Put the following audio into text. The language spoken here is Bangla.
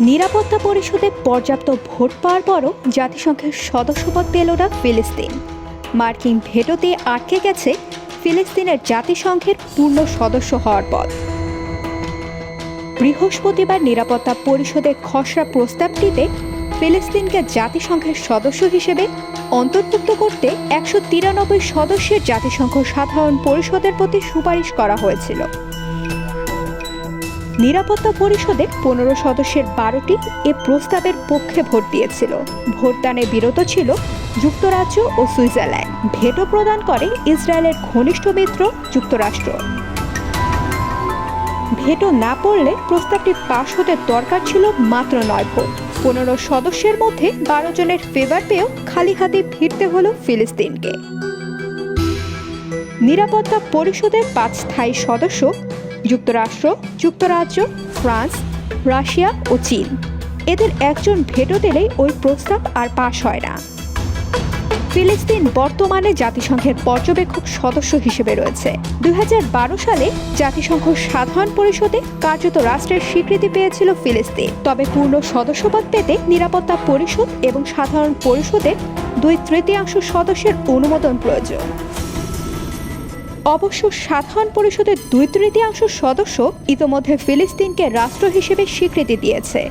নিরাপত্তা পরিষদে পর্যাপ্ত ভোট পাওয়ার পরও জাতিসংঘের সদস্যপদ পেল না ফিলিস্তিন। মার্কিন ভেটোতে আটকে গেছে ফিলিস্তিনের জাতিসংঘের পূর্ণ সদস্য হওয়ার পথ। বৃহস্পতিবার নিরাপত্তা পরিষদের খসড়া প্রস্তাবটিতে ফিলিস্তিনকে জাতিসংঘের সদস্য হিসেবে অন্তর্ভুক্ত করতে 193 সদস্যের জাতিসংঘ সাধারণ পরিষদের প্রতি সুপারিশ করা হয়েছিল। নিরাপত্তা পরিষদে 15 সদস্যের 12টি এ প্রস্তাবের পক্ষে ভোট দিয়েছিল। ভোটদানে বিরত ছিল যুক্তরাজ্য ও সুইজারল্যান্ড। ভেটো প্রদান করে ইসরায়েলের ঘনিষ্ঠ মিত্র যুক্তরাষ্ট্র। ভেটো না পড়লে প্রস্তাবটি পাশ হতে দরকার ছিল মাত্র 9 ভোট। 15 সদস্যের মধ্যে 12 জনের ফেভার পেয়েও খালি হাতে ফিরতে হলো ফিলিস্তিনকে। নিরাপত্তা পরিষদের 5 স্থায়ী সদস্য যুক্তরাষ্ট্র, যুক্তরাজ্য, ফ্রান্স, রাশিয়া ও চীন। এদের একজন ভেটো দিলেই ওই প্রস্তাব আর পাশ হয় না। ফিলিস্তিন বর্তমানে জাতিসংঘের পর্যবেক্ষক সদস্য হিসেবে রয়েছে। 2012 সালে জাতিসংঘ সাধারণ পরিষদে কার্যত রাষ্ট্রের স্বীকৃতি পেয়েছিল ফিলিস্তিন। তবে পূর্ণ সদস্যপদ পেতে নিরাপত্তা পরিষদ এবং সাধারণ পরিষদের 2/3 সদস্যের অনুমোদন প্রয়োজন। অবশ্য সাধারণ পরিষদের 2/3 সদস্য ইতোমধ্যে ফিলিস্তিনকে রাষ্ট্র হিসেবে স্বীকৃতি দিয়েছে।